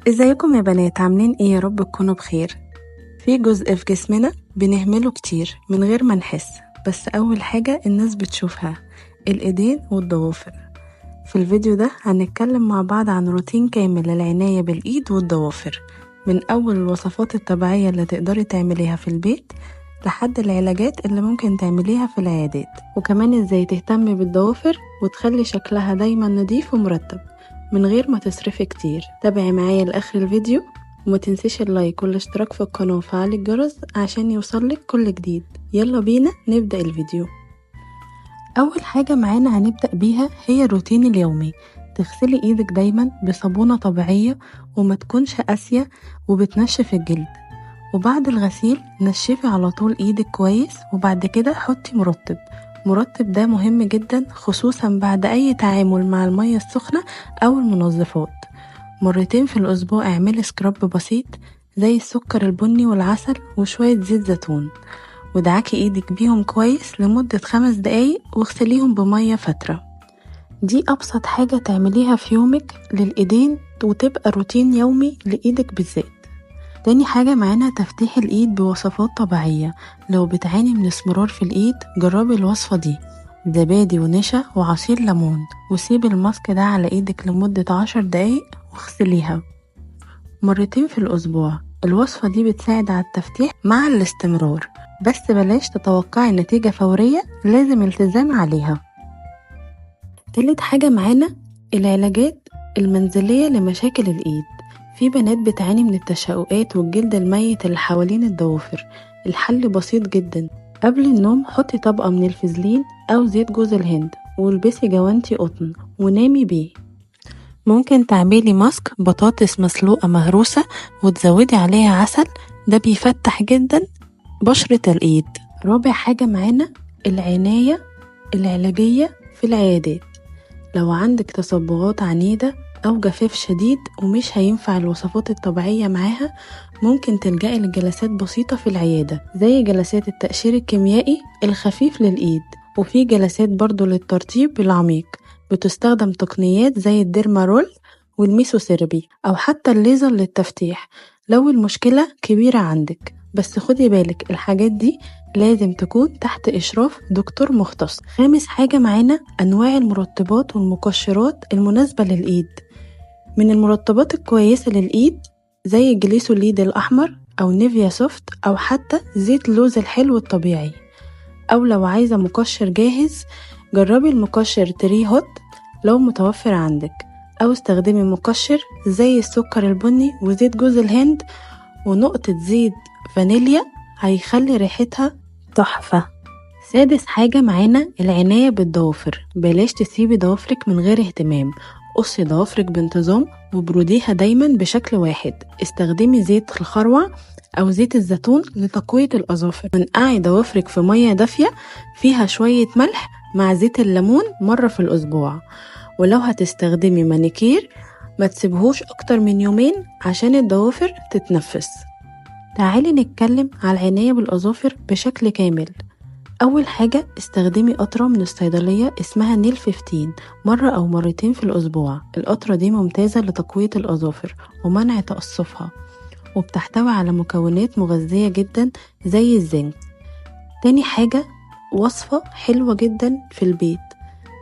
ازيكم يا بنات؟ عاملين ايه؟ يا رب تكونوا بخير. في جزء في جسمنا بنهمله كتير من غير ما نحس، بس اول حاجة الناس بتشوفها الايدين والضوافر. في الفيديو ده هنتكلم مع بعض عن روتين كامل للعناية بالايد والضوافر، من اول الوصفات الطبيعية اللي تقدري تعمليها في البيت لحد العلاجات اللي ممكن تعمليها في العيادات، وكمان ازاي تهتمي بالضوافر وتخلي شكلها دايما نضيف ومرتب من غير ما تصرفي كتير. تابعي معايا لاخر الفيديو وما تنسيش اللايك والاشتراك في القناة وفعل الجرس عشان يوصلك كل جديد. يلا بينا نبدأ الفيديو. اول حاجة معانا هنبدأ بيها هي الروتين اليومي. تغسلي ايدك دايما بصابونة طبيعية وما تكونش قاسية وبتنشف الجلد، وبعد الغسيل نشفي على طول ايدك كويس، وبعد كده حطي مرطب ده مهم جدا خصوصا بعد اي تعامل مع المية السخنة او المنظفات. مرتين في الاسبوع اعملي سكراب بسيط زي السكر البني والعسل وشوية زيت زيتون، ودعكي ايدك بيهم كويس لمدة 5 دقايق واغسليهم بمية فترة. دي ابسط حاجة تعمليها في يومك للايدين وتبقى روتين يومي لايدك بالذات. تاني حاجة معانا تفتيح الايد بوصفات طبيعية. لو بتعاني من اسمرار في الايد جربي الوصفة دي، زبادي ونشا وعصير ليمون، وسيبي الماسك ده على ايدك لمدة 10 دقايق واغسليها مرتين في الاسبوع. الوصفة دي بتساعد على التفتيح مع الاستمرار، بس بلاش تتوقعي نتيجة فورية، لازم التزام عليها. تالت حاجة معانا العلاجات المنزلية لمشاكل الايد. في بنات بتعاني من التشققات والجلد الميت اللي حوالين الضوافر. الحل بسيط جدا، قبل النوم حطي طبقة من الفازلين او زيت جوز الهند والبسي جوانتي قطن ونامي بيه. ممكن تعملي ماسك بطاطس مسلوقة مهروسة وتزودي عليها عسل، ده بيفتح جدا بشرة الايد. رابع حاجة معانا العناية العلاجية في العيادات. لو عندك تصبغات عنيدة أو جفاف شديد ومش هينفع الوصفات الطبيعية معاها، ممكن تلجأي لجلسات بسيطة في العيادة زي جلسات التقشير الكيميائي الخفيف للإيد، وفي جلسات برضو للترطيب العميق بتستخدم تقنيات زي الديرمارول والميسوثيرابي أو حتى الليزر للتفتيح لو المشكلة كبيرة عندك. بس خدي بالك الحاجات دي لازم تكون تحت إشراف دكتور مختص. خامس حاجة معانا أنواع المرطبات والمقشرات المناسبة للإيد. من المرطبات الكويسة للإيد زي الجليسوليد الأحمر أو نيفيا سوفت أو حتى زيت اللوز الحلو الطبيعي. أو لو عايزة مقشر جاهز جربي المقشر تري هوت لو متوفر عندك، أو استخدمي مقشر زي السكر البني وزيت جوز الهند ونقطة زيت فانيليا هيخلي ريحتها تحفة. سادس حاجة معانا العناية بالضوافر. بلاش تسيبي ضوافرك من غير اهتمام، قصي ضوافرك بانتظام وبروديها دايما بشكل واحد. استخدمي زيت الخروع أو زيت الزيتون لتقوية الأظافر. منقعي ضوافرك في مية دافية فيها شوية ملح مع زيت الليمون مرة في الأسبوع. ولو هتستخدمي مانيكير ما تسيبهوش أكتر من 2 يوم عشان الضوافر تتنفس. تعالي نتكلم على العناية بالأظافر بشكل كامل. أول حاجة استخدمي قطرة من الصيدلية اسمها نيل 15 مرة أو مرتين في الأسبوع. القطرة دي ممتازة لتقوية الأظافر ومنع تقصفها، وبتحتوي على مكونات مغذية جدا زي الزنك. تاني حاجة وصفة حلوة جدا في البيت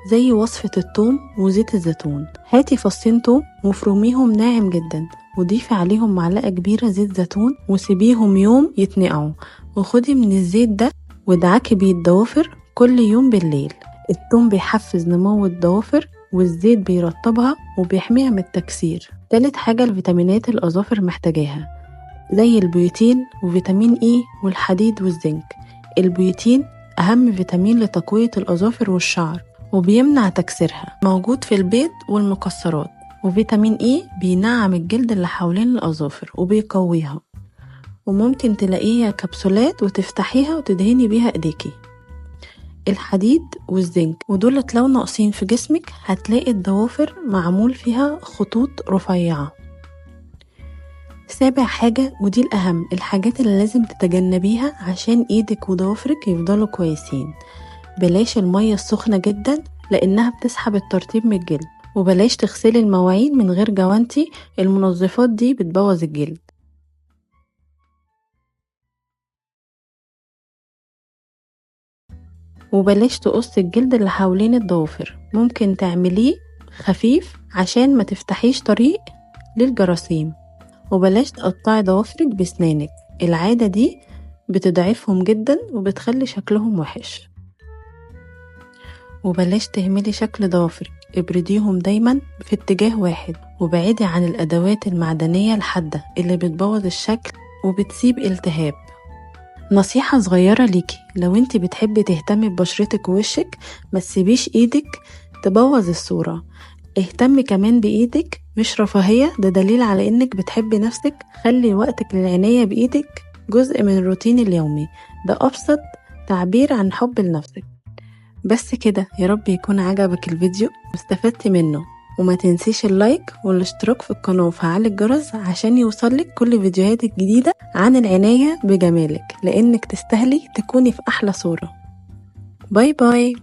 زي وصفة الثوم وزيت الزيتون. هاتي فصين ثوم وفرميهم ناعم جدا وضيفي عليهم معلقة كبيرة زيت زيتون وسيبيهم يوم يتنقعوا، وخدي من الزيت ده وادعكي بيه الضوافر كل يوم بالليل. الثوم بيحفز نمو الضوافر والزيت بيرطبها وبيحميها من التكسير. تالت حاجة الفيتامينات الأظافر محتاجاها زي البيوتين وفيتامين اي والحديد والزنك. البيوتين أهم فيتامين لتقوية الأظافر والشعر وبيمنع تكسيرها، موجود في البيض والمكسرات. وفيتامين اي بينعم الجلد اللي حوالين الأظافر وبيقويها، وممكن تلاقيها كبسولات وتفتحيها وتدهني بيها ايديكي. الحديد والزنك ودولت لو ناقصين في جسمك هتلاقي الضوافر معمول فيها خطوط رفيعة. سابع حاجة ودي الأهم، الحاجات اللي لازم تتجنبيها عشان ايدك وضوافرك يفضلوا كويسين. بلاش المية السخنة جدا لأنها بتسحب الترطيب من الجلد، وبلاش تغسلي المواعين من غير جوانتي، المنظفات دي بتبوظ الجلد. وبلاش تقصي الجلد اللي حوالين الضوافر، ممكن تعمليه خفيف عشان ما تفتحيش طريق للجراثيم. وبلاش تقطعي ضوافرك بسنانك، العادة دي بتضعفهم جدا وبتخلي شكلهم وحش. وبلاش تهملي شكل ضوافرك، ابرديهم دايما في اتجاه واحد، وبعيدي عن الأدوات المعدنية الحادة اللي بتبوظ الشكل وبتسيب التهاب. نصيحة صغيرة ليكي، لو انتي بتحبي تهتمي ببشرتك ووشك ما تسيبيش ايدك تبوظ الصورة، اهتمي كمان بايدك، مش رفاهية، ده دليل على انك بتحبي نفسك. خلي وقتك للعناية بايدك جزء من الروتين اليومي، ده ابسط تعبير عن حب لنفسك. بس كده، يا رب يكون عجبك الفيديو واستفدتي منه، وما تنسيش اللايك والاشتراك في القناة وفعل الجرس عشان يوصلك كل فيديوهات الجديدة عن العناية بجمالك، لانك تستاهلي تكوني في احلى صورة. باي باي.